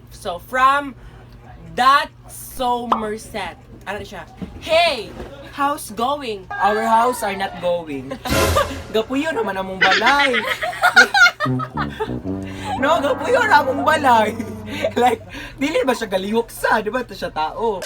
So, from That Somerset. Ano siya? Hey! How's going? Our house are not going. Gapuyo naman among balay. No, gapuyo na among balay. Like, dili ba siya galihok sa? Di ba ito siya tao?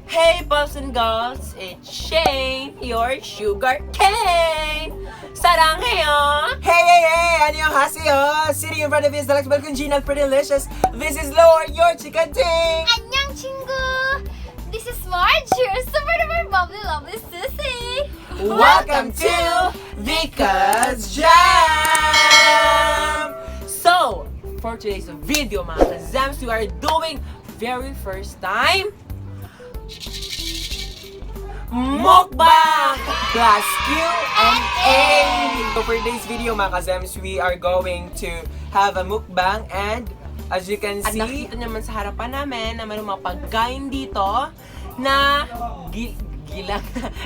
Hey, boys and girls! It's Shane, your sugar cane! Saranghayo! Hey! Annyeonghaseyo! Sitting in front of you is delectable, congenial, pretty delicious. This is Lord, your chicken ting! Annyeong 친구! This is Marge, your super duper bubbly lovely sissy! Welcome to Vika's Jam! So, for today's video, mga kazems, we are doing very first time mukbang Plus Q&A! So for today's video mga kazems, we are going to have a mukbang and as you can At see, nakikita naman sa harapan namin na mayroong mga pagkain dito na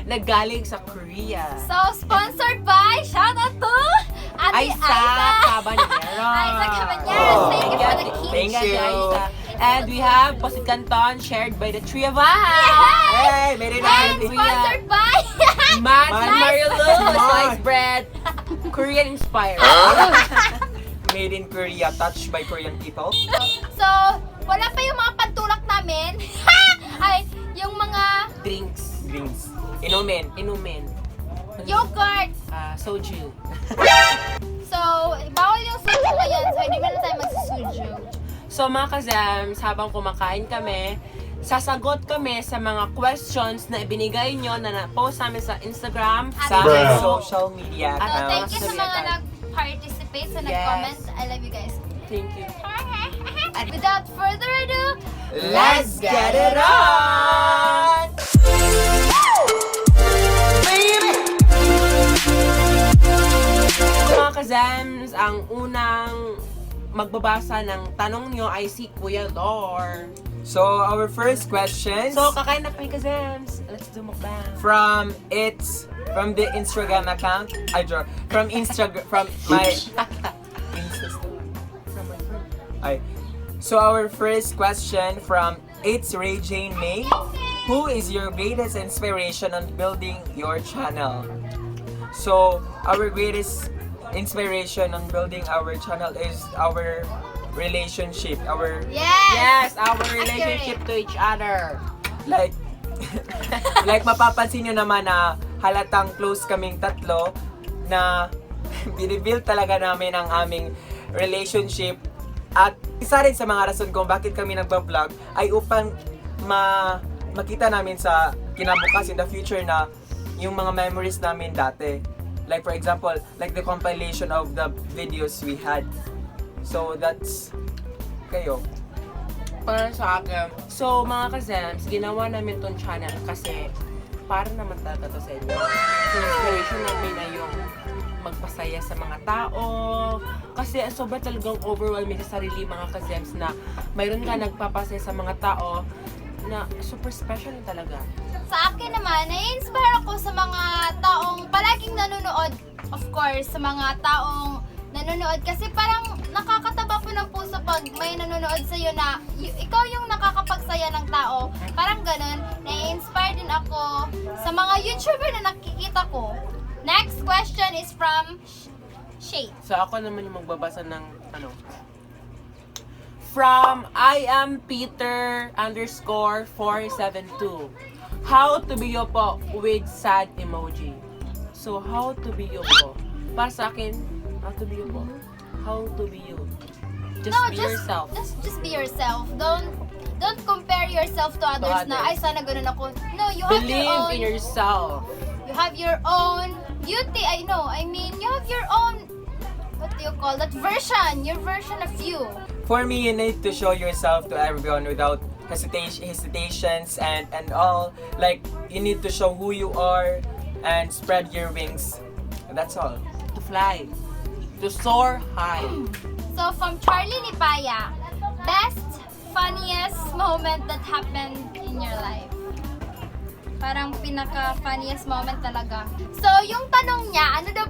na galing sa Korea. So, sponsored by, shout out to Ate Aiza Cabanero. Aiza Cabanero, thank you for the Thank kitchen. you. Aiza. And we have Pasit Canton shared by the three of us. hey, made it And out! sponsored by Matt and Nice. Marilu, Nice. sliced bread, Korean inspired. Made in Korea, touched by Korean people. So, wala pa yung mga pantulak namin. Ay, yung mga Drinks, Drinks. Inumin. inumin, yogurt. soju. So, bawal yung suju ngayon, so hindi na tayo magsusuju. So mga kazems, habang kumakain kami, sasagot kami sa mga questions na ibinigay nyo na na-post namin sa Instagram. Sa Bruh. aming social media So, Ano? thank you sa Sabi mga natin. nag-participate, sa Yes. nag-comment. I love you guys. Thank you. And without further ado, Let's get it on! Mga kazems, ang unang magbabasa ng tanong nyo ay si Kuya Lor. So, our first question So, kakain na kami kazems. Let's do mukbang. from the Instagram account. From my Insta story. Ay. So, our first question from It's Ray Jane May. Who is your greatest inspiration on building your channel? So, our greatest inspiration on building our channel is our relationship, our Yes, our relationship to each other. like like mapapansin nyo naman na halatang close kaming tatlo na binibuild talaga namin ang aming relationship at isa rin sa mga rason kung bakit kami nagbablog ay upang makita namin sa kinabukas in the future na yung mga memories namin dati. Like for example, like the compilation of the videos we had. So that's kayo. Para sa akin. So, mga kazems, ginawa namin tong channel kasi para naman talaga to sa inyo. So, inspiration namin na yung magpasaya sa mga tao. Kasi sobrang talagang overwhelming sa sarili mga kazems na mayroon ka nagpapasaya sa mga tao na super special na talaga. Sa akin naman, nai-inspire ako sa mga taong palaging nanonood. Of course, sa mga taong nanonood. Kasi parang nakakataba po ng puso pag may nanonood sa'yo na ikaw yung nakakapagsaya ng tao. Parang ganun. Nai-inspire din ako sa mga YouTuber na nakikita ko. Next question is from Shade. So, ako naman yung magbabasa ng from I am Peter _472. How to be you po with sad emoji. So, how to be you po? Para sa akin, how to be you po? How to be you. Just be yourself. Just be yourself. Don't compare yourself to others na ay others. sana ganun ako. No, you have your Believe own. in yourself. You have your own beauty. I mean, you have your own, what do you call that, version. Your version of you. For me, you need to show yourself to everyone without hesitations and all. Like, you need to show who you are and spread your wings. That's all. To fly. To soar high. So, from Charlie Lipaya, best, funniest moment that happened in your life? Parang pinaka-funniest moment talaga. So, yung tanong niya, ano daw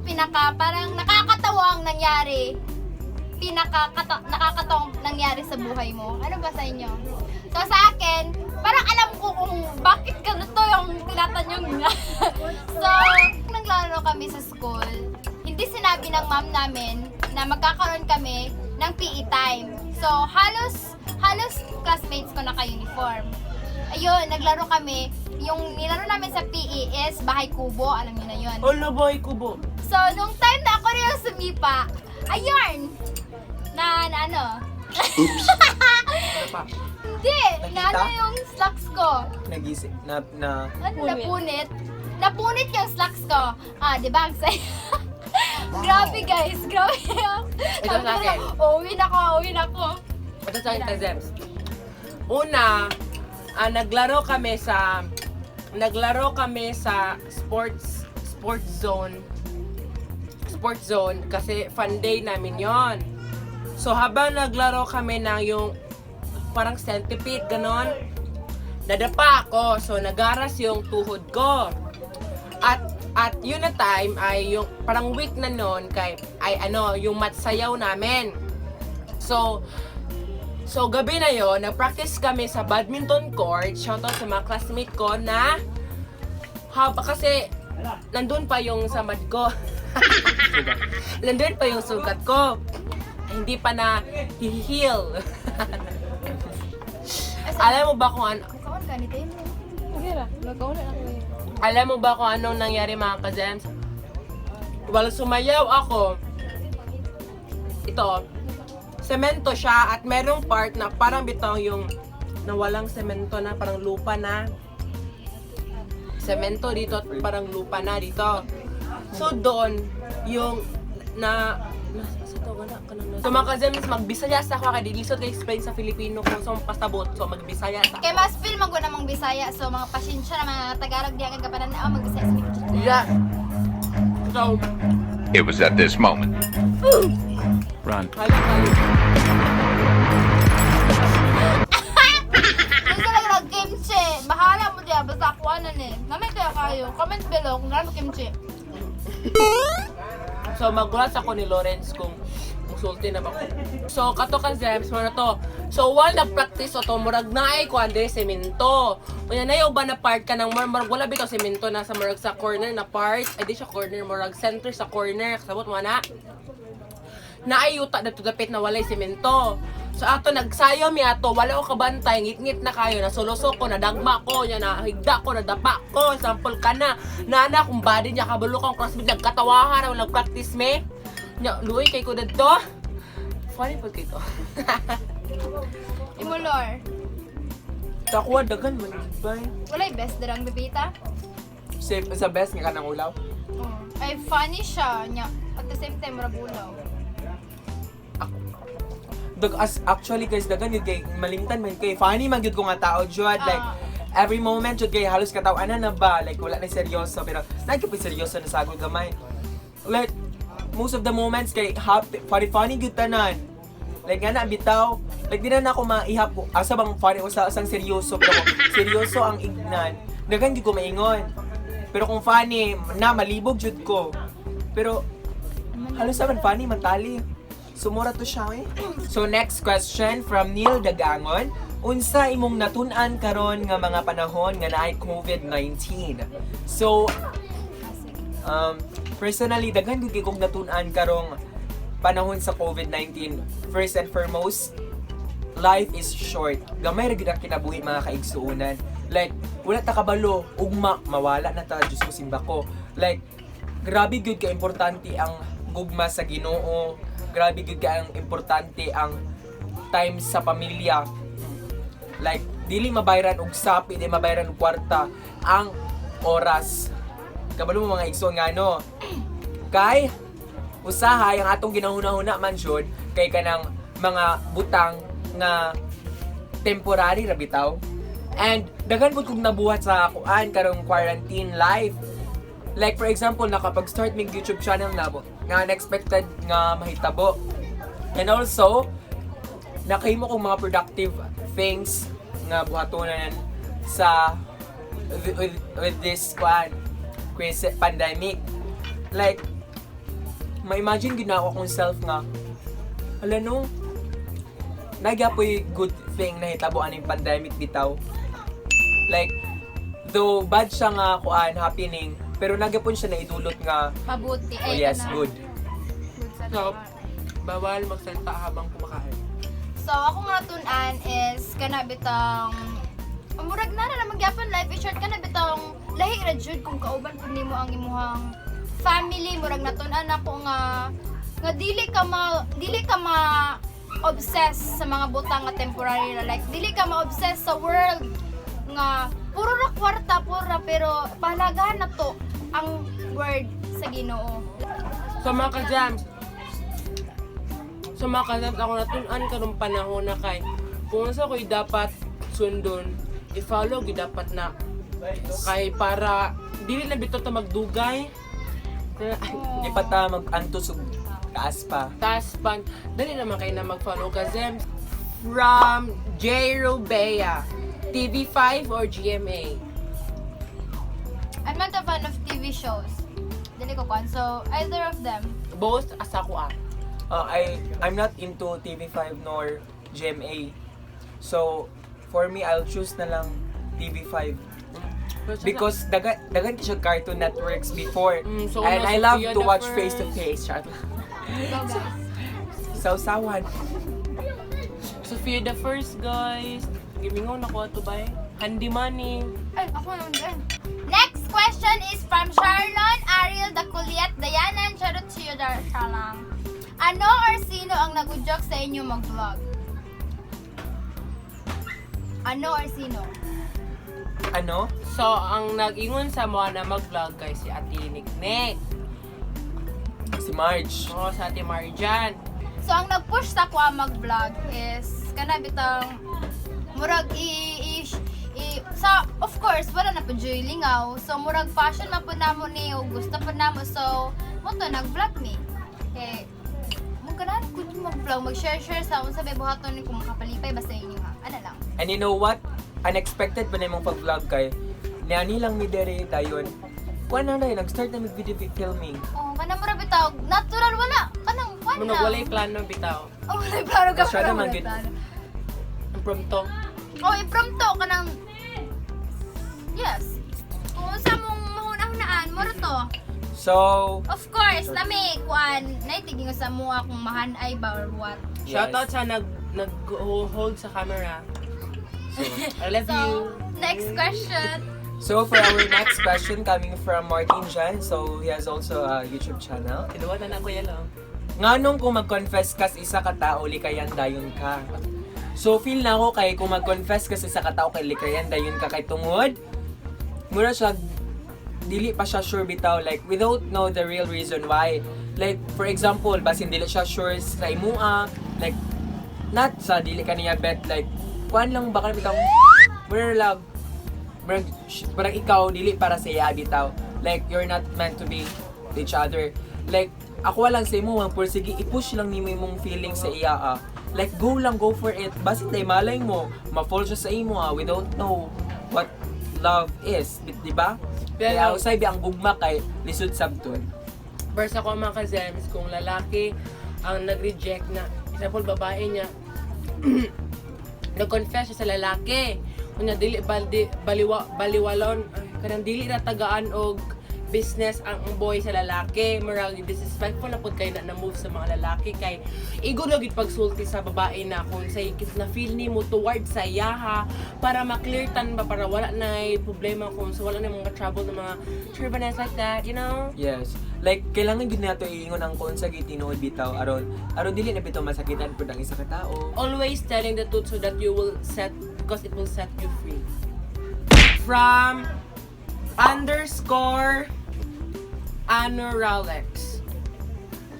parang nakakatawang nangyari? Nakakatawang nangyari sa buhay mo? Ano ba sa inyo? So, sa akin, parang alam ko kung bakit ganito yung tinatanong niya. So, naglaro kami sa school, hindi sinabi ng mom namin na magkakaroon kami ng PE time. So, halos classmates ko naka-uniform. Ayun, naglaro kami. Yung nilaro namin sa PE is Bahay Kubo, alam niyo na yun. Olo boy, kubo. So, nung time na ako rin yung sumipa, ayun, na ano, Ano pa? hindi, na ano yung slacks ko. Nagising, Napunit yung slacks ko. Ah, di ba? Ang saya. Grabe guys, grabe. Ito sa akin. Uwi na ko. Ito sa akin, Kazems. Una, naglaro kami sa sports zone kasi fun day namin yon. So habang naglaro kami ng yung parang centipede ganon, nadapa ako, so nagaras yung tuhod ko. At yun na time ay yung parang week na noon yung matsayaw namin. So gabi na yon, nag-practice kami sa badminton court. Shoutout sa mga classmate ko na kasi nandun pa yung samad ko. Nandun pa yung sugat ko. Hindi pa na heal. Alam mo ba kung ano? Kawan ganito yun. Alam mo ba kung anong nangyari mga kazems? While sumayaw ako, ito, semento siya at merong part na parang bitaw yung nawalang semento na parang lupa na. Semento dito at parang lupa na dito. So doon, yung so mga kazems, magbisaya sa ako kaya dilisod kay explain sa Filipino kung sa pasabot. So magbisaya sa Kay mas film ako namang Bisaya, so mga pasensya na mga Tagalog di ang kapanan na magbisaya sa yeah. So, It was at this moment. halang Kung talaga nag-kimchi, bahala mo diya, basta ako ano eh. Namin kaya kayo, comment below kung gano'n kimchi. So magulat ako ni Lawrence kung sulti na ba ko. So kato ka Zems mo na to. So while nag-practice o to, murag naay ko ande semento. Kaya nayo ba na part ka ng murag wala bitaw semento na sa murag sa corner na part. Ay di siya corner, murag center sa corner. Kasabot mo na. Naayuta na to dapit na walay semento. So ato nagsayo mi ato, wala ko kabantay, ngit-ngit na kayo, nasulusok ko, nadagma ko, nya na higda ko, nadapa ko, sample ka na. Nana kung body niya kabalo kang crossfit nagkatawahan, wala practice me. Nya luoy kay ko dadto. Funny pag kito. Imulor. Takwa, dagan man. Bye. Walay best darang bibita. Safe sa best nga kanang ulaw. Ay funny siya, nya. At the same time, maragulaw. Actually guys, dagan yun kay malimtan man kay funny man gyud ko nga tao jud like every moment jud kay halos katawanan na ba like wala na seryoso pero nagkapit seryoso na sagol gamay. Like most of the moments kay happy funny gyud tanan. Like nga na bitaw like di na ako maihap ko asa bang funny o sa asang seryoso pero seryoso ang ignan. Dagan gyud ko maingon. Pero kung funny na malibog jud ko. Pero halos naman funny mantali. Sumura to siya eh. So next question from Neil Dagangon. Unsa imong natun-an karon nga mga panahon nga naay COVID-19? So personally daghan gyud kong natun-an karong panahon sa COVID-19. First and foremost, life is short. Gamay ra gyud ang kinabuhi mga kaigsuonan. Like wala ta kabalo ugma mawala na ta Diyos ko simba ko. Like grabe gyud ka importante ang gugma sa Ginoo. Grabe gyud ka ang importante ang time sa pamilya. Like dili mabayaran og sapi, di mabayaran og kwarta ang oras. Kabalo mo mga igsoon nga no. Kay usahay ang atong ginahuna-huna man jud kay kanang mga butang nga temporary ra bitaw. And daghan pud kog nabuhat sa kuan karong quarantine life. Like for example, nakapag-start mig YouTube channel na bo nga unexpected nga mahitabo. And also, nakahimo kong mga productive things nga buhatonan sa with this pandemic. Like, ma-imagine ginawa kong self nga, ala no, nagyapoy good thing na hitabuan ng pandemic bitaw. Like, though bad siya nga happening, pero nagyapon siya na idulot nga, Mabuti. oh yes, good. Good sa So, lahat. bawal magsalita habang kumakain. So, ako mga tunan is kanabitang murag na magyapon life is short kanabitang lahi ra jud kung kauban pud nimo ang imuhang family murag natunan ako nga dili ka ma obsess sa mga butang nga temporary ra, like dili ka ma obsess sa world nga puro ra kwarta pero pahalagahan na to ang word sa Ginoo. So mga ka-jams, ako natunan karong panahon na kay kung sa ko'y dapat sundon, i-follow gyud dapat na kay para dili na bito ta magdugay. Di pa ta mag-antos og taas pa. Tas pan, dali naman kayo na mag-follow ka Zems. From J. Rubea, TV5 or GMA? I'm not a fan of TV shows. Dili ko kwan. So, either of them. Both asa ko ah. I'm not into TV5 nor GMA. So, for me, I'll choose na lang TV5. Because dagan siya Cartoon Networks before. So and una, I love Sophia to the watch First. face to face. Go guys. Sausawan. Sophia the First, guys. Gimingon ako ato ba? Handy money. Ay, ako naman din. Next question is from Charlon, Ariel, Dakuliat, Dayanan, Charot, Theodore, Shalang. Ano or sino ang nag-joke sa inyo mag-vlog? Ano or sino? Ano? So, ang nag-ingon sa mga na mag-vlog guys, si Ate Niknek. Si Marge. Oo, sa Ate Marjan. So, ang nag-push sa ko mag-vlog is kanabitang murag sa of course wala na po joy lingaw. So murag passion man po namo ni o gusto po namo, so mo to nag-vlog mi. Eh mo kana ko mag-vlog, mag-share sa unsa may buhaton ni kung makapalipay basta inyo ha. Ano lang. And you know what? Unexpected pa na yung pag-vlog kay. Niani lang mi dere dayon. Kuan na nag-start na mag-video filming. Oh, kana mura bitaw natural wala kanang kwan Munog lang. walay plano bitaw. Oh, walay plano ka. Masyado man gid. Ang prompto. Oh, impromptu ka ng... Yes. Kung sa mong mahunahunaan, mura to. So, Of course, lami, kuan, naitiging sa mo akong mahanay ba or what. Shoutout sa nag-hold sa camera. so, I love you. So, next question. so for our next question coming from Martin Jan. So, he has also a YouTube channel. Tinuwatan ako yan lang. Nganong kung mag-confess ka sa isa ka tao, likayan dayon ka. So, feel na ako kay kung mag-confess ka sa isa ka tao, kay likayan dayon ka kay tungod. Mura siya, dili pa siya sure bitaw. Like, we don't know the real reason why. Like, for example, basin dili siya sure sa imua. Like, not sa dili ka niya bet. Like, kuan lang baka bitaw. Mura lang. Parang ikaw, dili para sa iya bitaw. Like, you're not meant to be each other. Like, ako lang sa imo, sige, i-push lang nimo imong feeling sa iya. Like, go for it. Basit na malay mo, ma-fall siya sa imo. We don't know what love is, di ba? Kaya usay ang gugma kay lisod sabton. Versa ko mga ka-Zems, kung lalaki ang nag-reject na, example, babae niya, nag-confess siya sa lalaki, kunya dili baliwalon, kanang dili na tagaan og business ang boy sa lalaki, murag disrespectful na pud kay na move sa mga lalaki kay igo gid pagsulti sa babae na kung say na feel ni mo toward sa yaha para ma-clear tan ba, para wala na problema kung sa wala na mga trouble na mga turbulence like that, you know. Yes. Like, kailangan gid nato iingon ang kung sa gitinood bitaw aron dili na bitaw masakitan pud ang isa ka tao. Always telling the truth so that you will because it will set you free. From _Anoralex.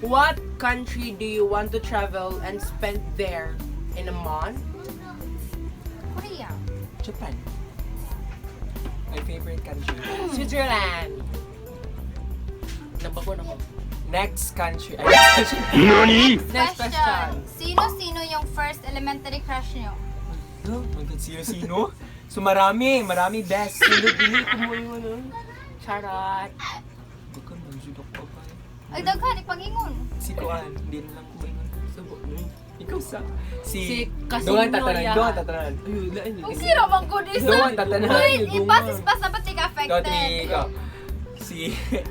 What country do you want to travel and spend there in a month? Korea. Japan. My favorite country. Switzerland. Nabako na ko. Next country. Next question. Sino-sino yung first elementary crush nyo? Oh my God, sino-sino? So marami best. Dili ko mo yun. Charot. Bukan man jud ako pa. Ay, daghan, ipangingon. Si Kuan, hindi na lang ko ingon. Subo. Ikaw sa Si Casino Doon tatanan, Yahan. doon tatanan. Ayun, lain. Ang sira bang ko di sa... Doon tatanan. Wait, ipasis pa sa pati Ikaw, ka-affected. ikaw.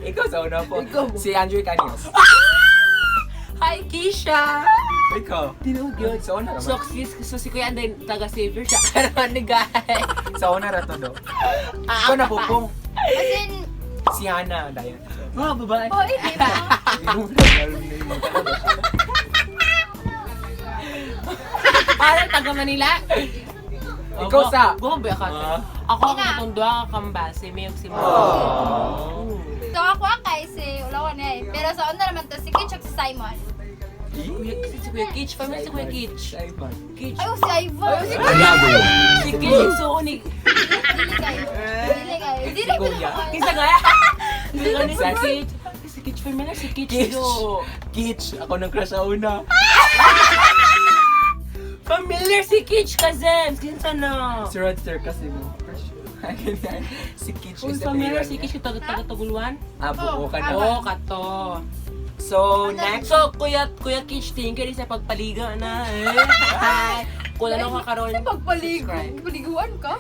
Ikaw sa una po. Ikaw. Si Andrew Canios. Hi, Keisha! Ikaw. Tinawag yun. Sa una So, naman. si Kuya Anday, taga-savior siya. Karoon ni Guy. Sa una ra to do. Ikaw na pupong. As in, Si Hana, Dayan. Mga babae. oh, hindi ba? Parang taga Manila. Ikaw sa- Gumbi ka. Ah. Ako ang Ina. katundua ka kambal. Si Mayok si Mo. So ako kay si Ulawan eh. Pero sa una naman to, si Kitchok si Simon. Si Kuya Kitch. Family si Kuya Kitch. Ivan. Kitch. Ay, si Ivan. Si Kitch. So, unig. Dili kayo. Dili kayo. Dili ko Kuya. na Kisa nga. Kisa nga ni si Kitch. Si Kitch family. Si Kitch. Kitch. do. Kitch. Ako nang crush sa una. Familiar si Kitch Kazems. Kinsa na. Si Rodster kasi mo. Crush. Si Kitch Kung is familiar everyone si Kitch yung taga-taguluan. Ah, buo ka na. Oo, kato. So, next. So, Kuya Kitch, thank you rin sa pagpaliga na eh. Kung ano ka karoon. Pagpaligo. subscribe. Paliguan ka?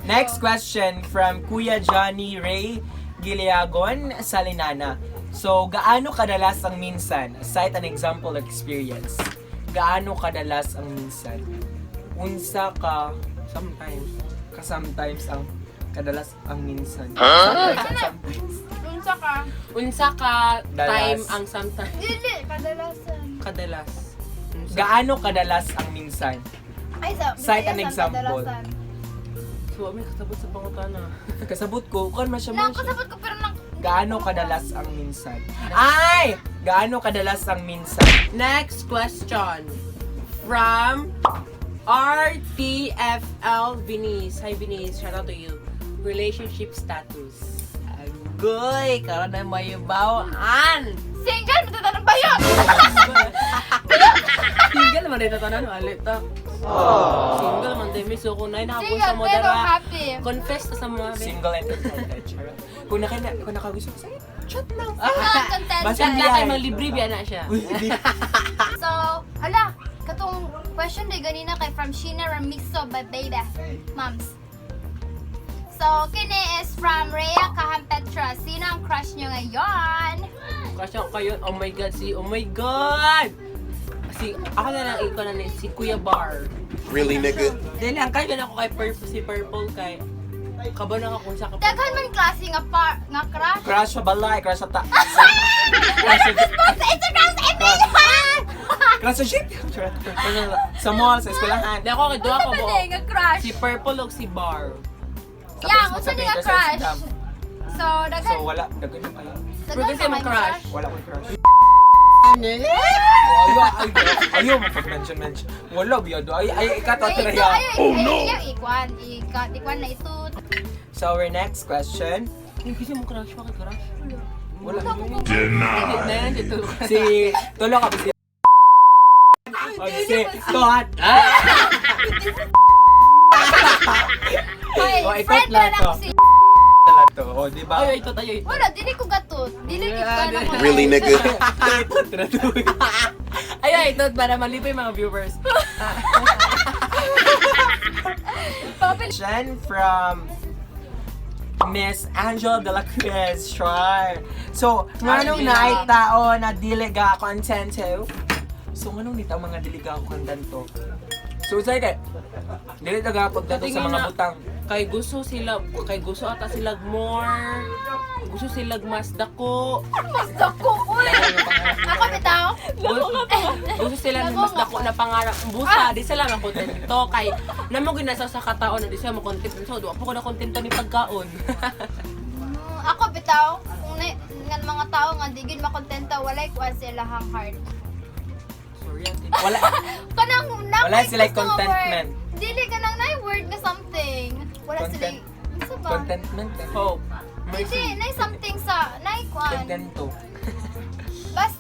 Next question from Kuya Johnny Ray Giliagon Salinana. So, gaano kadalas ang minsan? Cite an example experience. Gaano kadalas ang minsan? Unsa ka sometimes ang kadalas ang minsan. Sometimes. Unsa ka? Unsa ka Dalas. time ang sometimes Dili, kadalasan. kadalas. Unsa? Gaano kadalas ang minsan? Ay, sa Cite an Bisayan, example. kadalasan. So, may kasabot sa pangutana. Kasabot ko, kan man siya Nang man siya. kasabot ko pero nang... Gaano kadalas ang minsan? Ay! Gaano kadalas ang minsan? Next question from RTFL Venice. Hi Venice, shout out to you. Relationship status. Agoy, karon na mo yung bawaan. Single, matatanong ba yun? Single naman dito tanan, alit ta. Single naman din, miso ko na nakapun sa Single mo pero dara. happy. Confess ta sa mga be. Single and contented. Charot. Kung nakagusto ko sa'yo, chat lang. Contented. Basta Chat lang kay Ay. mga libre biya na siya. Uy, hindi. So, ala, katong question day ganina kay from Sheena Ramiso by Baby Moms. So, kini is from Rhea Kahampetra. Sino ang crush nyo ngayon? Kasi kayo, oh my god, oh my god! Ako na lang, ikaw na lang, si Kuya Bar. Really, nigga? Dili, ang kaya ako kay si Purple kay kabo na ako kung sa Daghan man klase nga crush. Crush sa balay, crush sa Post sa Instagram sa Emilian! Crush sa shit. Charot. Sa mall, sa eskwelahan. Di ako kay duha ko Ano mo. ba nga crush? Si Purple o si Bar. Yeah, Facebook, unsa sa ni nga Twitter, sa crush? Instagram. So, daghan. So, wala. Dagan yung kayo. Pero kasi mo crush. Wala ko crush. Ano? Ayaw mo pag-mention. Wala, biyado. Ay, ikato, Ito, tiraya. Ikwan na ito. So, our next question. Hindi kasi mo crush, bakit crush? Wala. Denied. Na yan, dito. Si, tulo ka ba si... O, si, Tohat. Hoy, Oh, ikot friend lang na to. ako si... Tala to. O, di ba? Ay, ito tayo. Wala, dili ko gatot. Dili ko Yeah, na ako. Really, nigga? Ito, tratuloy. Ay, ito para malipay mga viewers. Question from Miss Angela de la Cruz. Sure. So, nganong na tao na dili ga kontento? So, nganong nita mga dili ga kontento? So, say kay dili taga kontento sa mga butang. Kay gusto ata sila more. Gusto sila mas dako. Mas dako, uy! Ako bitaw? Gusto sila mas dako na pangarap. Busa, di sila makontento. Kay, namo ginasa sa kataon na di sila makontento. So, doon po ko na kontento ni pagkaon. Ako bitaw, kung nga mga tao nga di gid makontento, walay kuan sila hang heart. Sorry, ate. Wala. Kanang Wala sila contentment. Dili kanang na word na something. Wala sila. Content. Isa ba? Contentment. Hope. Dili, na something sa na kuan. Contento. Bas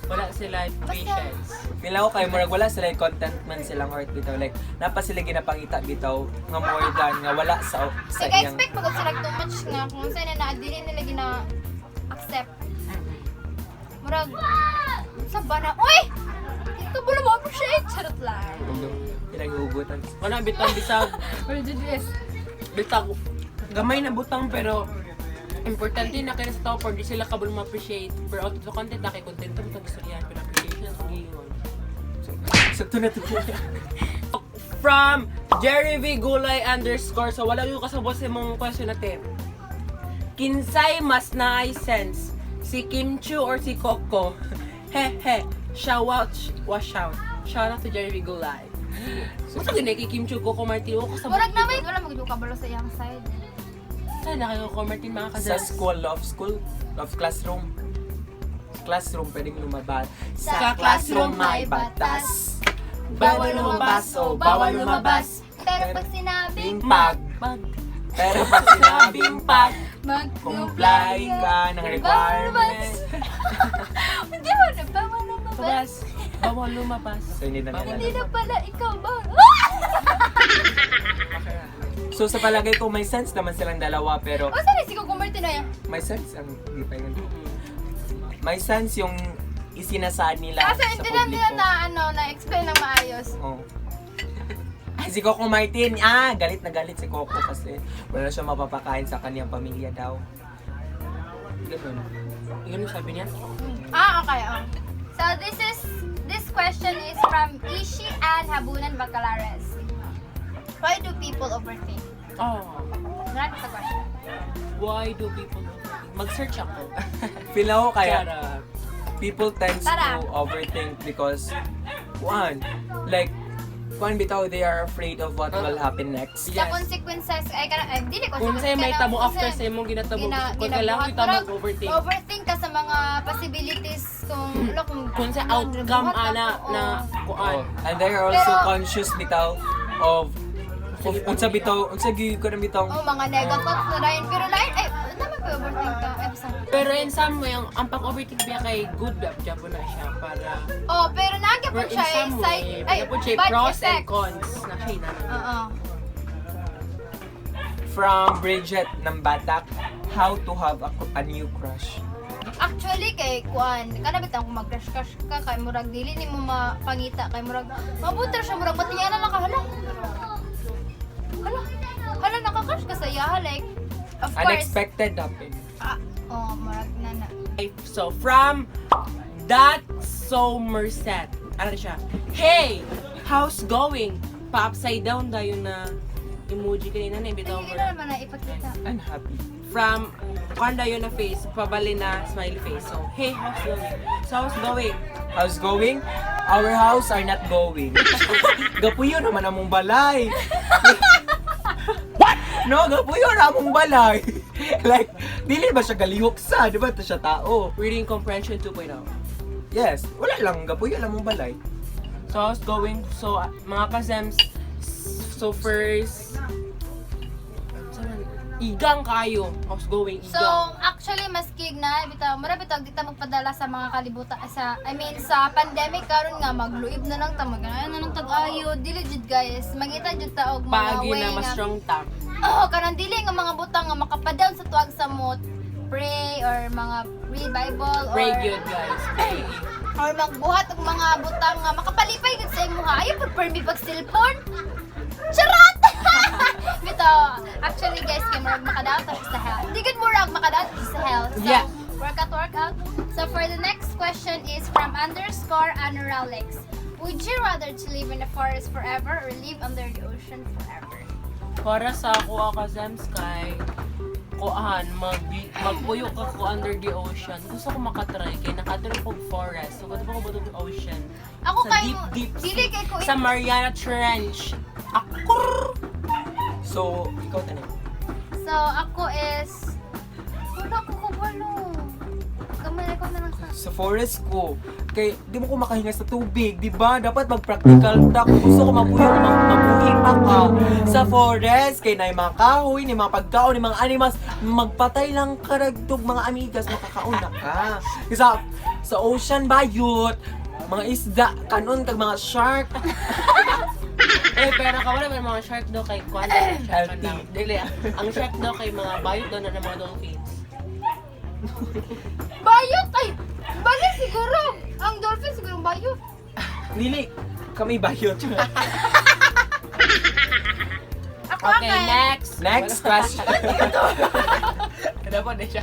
Wala sila patience. Pila ko kayo, murag wala sila yung contentment silang heart bitaw. Like, napa sila ginapangita bitaw nga more than nga wala sa iyang. Nag-expect mo sila too much nga kung saan na dili nila gina-accept. Murag, sa bana, uy! Ito ba mo appreciate? Charot lang. Pinag-uugutan. Wala, bitang bisag. Prejudice. Bitag. Gamay na butang pero importante na kaya sa tao for di sila kabul ma-appreciate. Pero out of the content na kay content mo ito gusto yan. Pero appreciation sa giyon. Sakto na ito. From Jerry V. Gulay _ so wala yung kasabot sa mong question natin. Kinsay mas na sense? Si Kim Chu or si Coco? He. Shout out. Shout out to Jerry V. Gulay. Gusto ko kay Kim Chu, Coco Martin. O kasabot. Murag na may, wala magdukabalo sa iyang side. Saan na kayo, Coco Martin, mga Sa kasal? love classroom. Classroom, pwedeng lumabas. Sa classroom may batas. Bawal lumabas o bawal lumabas. Pero pag sinabing Pag. Pero pag sinabing pag, comply ka ng requirements. Hindi mo na, bawal lumabas. Labas. Bawal lumabas. So, hindi na nila. Hindi na pala ikaw ba? So sa palagay ko may sense naman silang dalawa pero O saan si Coco Martin na yan? may sense ang hindi pa yun. May sense yung isinasad nila Kaso sa hindi na nila publiko. na-explain ng maayos. Oh. Si Coco Martin, galit na galit si Coco kasi wala siya mapapakain sa kaniyang pamilya daw. Ganun. Yun yung sabi niya. Okay. So this question is from Ishi and Habunan Bacalares. Why do people overthink? Oh. Marami sa question. Why do people mag-search ako? Feel ako kaya Charot. people tends Tara. to overthink because one, like bitaw they are afraid of what will happen next. Sa Yes. consequences, dili Kung sa'yo may tabo after sa imong ginatabo, kung kailangan ito mag-overthink. Overthink ka sa mga possibilities Kung sa outcome ana na Oh. kuan. And they are also Pero- conscious bitaw of unsa bitaw, unsa gyud ko na bitaw. mga negative thoughts na rin. Pero naman pa overthink ka. Pero in some way, ang pag-overthink niya kay good job na siya para Pero nagyapon pero in siya some way, pagkapon siya bad pros and effect. cons na siya na. Oo. From Bridget ng Batak, how to have a new crush. Actually kay kuan, kana bitang kung mag-crush ka kay murag dili nimo mapangita kay murag mabuter siya murag patiyanan lang ka hala. Hala naka-crush ka sa iya like of course. Unexpected happen. Murag nana. So from that Somerset, ano siya? Hey, how's going? Pa-upside down dayon na emoji kanina na bitaw Hindi mo. na naman na ipakita. Unhappy. From kanda yun na face, pabali na smiley face. So, hey, how's going? So, how's going? How's going? Our house are not going. Gapuyo naman among balay. What? No, gapuyo na among balay. Like, dili ba siya galihok sa, di ba? Ito siya tao. Reading comprehension 2.0. Yes, wala lang, gapuyo lang among balay. So, how's going? So, mga kasems, so first, igang kayo. How's going? So, Igang. actually maskig na bitaw, mura bitaw dita magpadala sa mga kalibutan sa pandemic karon nga magluib na lang ta maganayon na lang tag-ayo dili jud guys. Mangita jud ta og mga Pagi way na mas strong tap. kanang dili nga mga butang nga makapadown sa tuwag sa mood, pray or mga read Bible Pray or good, guys. Pray. or magbuhat og mga butang nga makapalipay gud sa imong ayo pag permi pag cellphone. Charot! Bitaw, actually guys, kay murag makadaot ta siya sa health. Di gud murag makadaot siya sa health. So, Yeah. workout. So for the next question is from _Anoralex. Would you rather to live in the forest forever or live under the ocean forever? Para sa ako kasems kay kuan magpuyo ka ko under the ocean. Gusto ko makatry kay nakatry ko forest. So gusto ko ba the ocean? Ako Sa kay deep dili sea. kay ko Sa Mariana Trench. Akur! So, ikaw tanong. So ako is wala ko kabalo. Gamay ko na lang sa Sa forest ko, kay di mo ko makahinga sa tubig, di ba? Dapat mag-practical ta. Kung gusto ko mabuhay pa ka sa forest, kay na yung mga kahoy, ni mga pagkaon, ni mga animals, magpatay lang karagtog mga amigas, makakauna ka. sa ocean bayot. Mga isda, kanon tag mga shark. Pero wala may mga shark daw kay Kwan. Shark Healthy. lang. Dili, ang shark daw kay mga bayot daw na ng mga dolphins. Bayot! Ay! Bali siguro! Ang dolphin siguro bayot. Dili, kami bayot. Ako Okay, akay. next. Next question. Dapat na siya.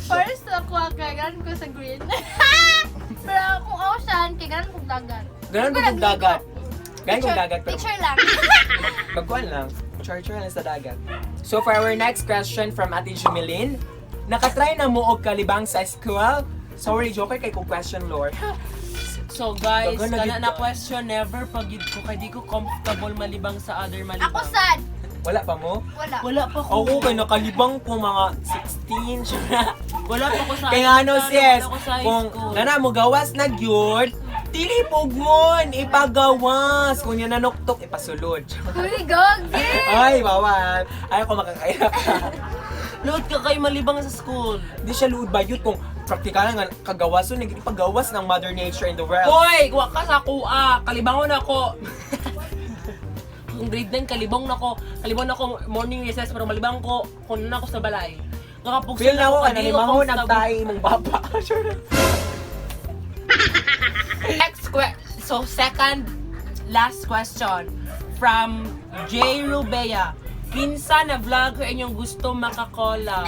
First, ako akay. Ganan ko sa green. Pero kung ocean, kay ganan kong dagat. Ganun kung dagat. Ganun kung dagat. Pero Picture lang. magkuhan lang. Char-char lang sa dagat. So for our next question from Ate Jumelin, nakatry na mo og kalibang sa school? Sorry, joker kay kung question, Lord. So guys, Dagan na kana gid na ka. question, never pagid ko kay di ko comfortable malibang sa other malibang. Ako sad. Wala pa mo? Wala. Wala pa ko. Ako kay nakalibang ko mga 16. Wala pa ko sa Kaya ano elementary, sis, wala ko sa high kung school. nana mo gawas na gyud, dili po gon, ipagawas. Kung yan nanuktok, ipasulod. Uy, gogi! Ay, bawal. Ayaw ko makakaya ka. Load ka kay malibang sa school. Hindi siya luod ba yun kung praktikal nga kagawas, so nagipagawas ng Mother Nature in the world. Hoy, wa ka sa kuha. Kalibangon ako. Ang grade 9, kalibang na ko. Kalibang na ko morning recess, pero malibang ko. Kung na ako sa balay. Nakapugsin Feel na ako, kay di kanalimango ko comfortable. nagtahi mong baba. Sure. Next so second last question from J. Rubea. Kinsa na vlog ko inyong gusto makakola?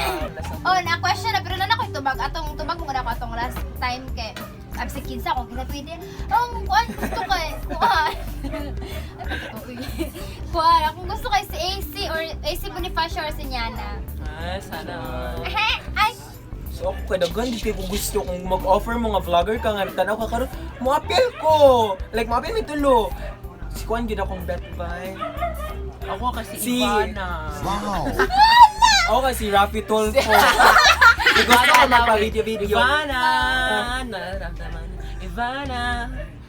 Oh, na-question na, pero na ako itubag. Atong tubag mo na ako atong last time kay Absi kinsa kung kita pwede. Kuan gusto kay kuan. Kuan, akong gusto kay si AC or AC Bonifacio or si Nyana. Ah, sana. Ay, So ako kadagan, di ko gusto kung mag-offer mo nga vlogger ka nga, tanaw ka karon, mo-appeal ko. Like, mo-appeal may tulo. Si Kwan, gina akong bet by. Ako kasi Si- Ivana. Wow. Ako kasi Rafi Tulfo. Gusto ko magpa-video-video. Ivana. Nararamdaman. Ivana.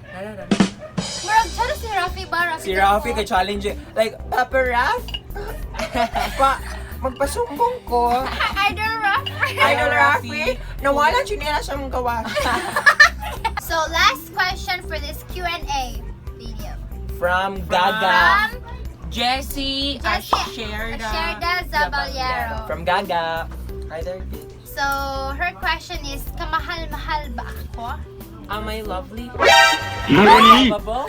Nararamdaman. murag charo si Rafi ba? Si Rafi kay challenge like, Papa Raf? Magpasumbong ko. Idol Rafi. Idol Rafi, nawala chinela sa mong gawa. So, last question for this Q&A video. From Gaga. From Jessie Asherda Zaballero. From Gaga. Hi there, bitch. So, her question is, kamahal-mahal ba ako? Am I lovely? Nani? Lovable?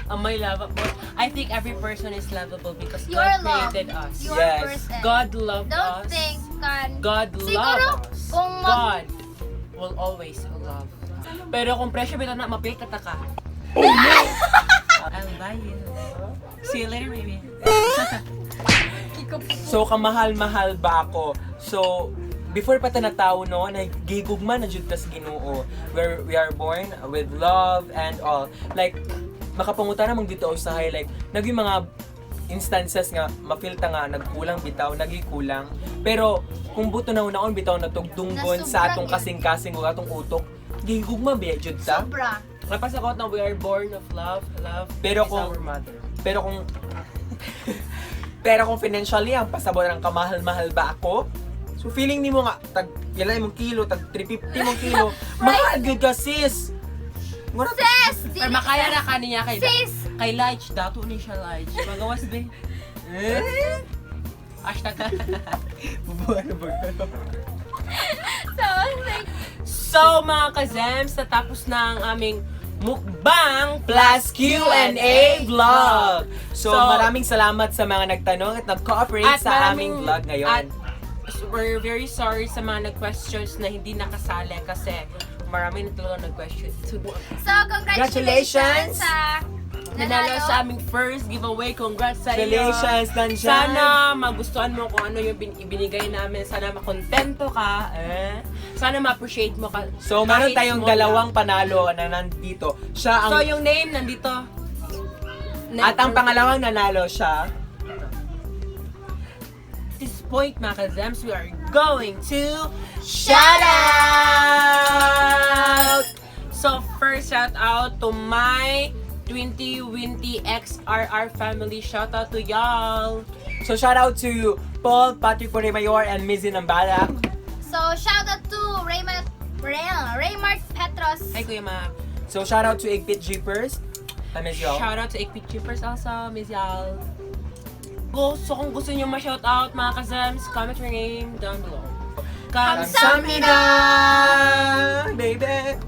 Am I lovable? I think every person is lovable because You're God loved. created us. Your Yes. person. God loved Don't us. think kan. God Siguro, loves us. kung God will always love. Pero kung pressure bitaw na, mapil ka ka. I'll buy you. See you later, baby. So, kamahal-mahal ba ako? So, before pa ta natao no, nagigugma na jud tas Ginoo. Where we are born with love and all. Like, makapanguta namang dito usahay, like, naging mga instances nga, mapilta nga, nagkulang bitaw, nagikulang. Pero, kung buto na unaon bitaw natugdunggon sa atong Nasobra kasing-kasing o atong utok, gigugma ba jud ta? Sobra. Napasakot na we are born of love. Love Pero is kung- our mother. Pero kung pero kung financially ang pasabot ng kamahal-mahal ba ako? So feeling nimo nga tag ilan mong kilo, tag 350 mong kilo, mahal gyud ka sis. Mura Sis! Pero makaya na kaniya kay Sis! kay Lige, dato ni siya Lige. Magawas be. Hashtag bubuan na ba? So, like, So mga ka-Zems, natapos na ang aming mukbang Plus Q&A vlog. So, So, maraming salamat sa mga nagtanong at nag-cooperate sa aming vlog ngayon. At we're very sorry sa mga nag-questions na hindi nakasali kasi marami na talaga nag-question. so Congratulations! congratulations sa Nanalo sa aming first giveaway. Congrats sa iyo. Congratulations, Danshan! Sana magustuhan mo kung ano yung ibinigay namin. Sana makontento ka. Sana ma-appreciate mo ka. So, meron kahit tayong small dalawang lang. panalo na nandito. Siya ang So, yung name nandito. at ang pangalawang nanalo siya. At this point, mga ka-Zems, we are going to Shout out! So, first shout out to my 2020 XRR family. Shout out to y'all. So shout out to Paul, Patrick Mayor, and Mizzy Nambala. So, shout out to Raymond Raymart Petros. Hi, Kuya Mac. So, shout out to Igpit Jeepers. I miss y'all. Shout out to Ikpit Chippers also, Miss Yal. So kung gusto nyo ma-shout out mga kazems, comment your name down below. Kamsahamnida, baby!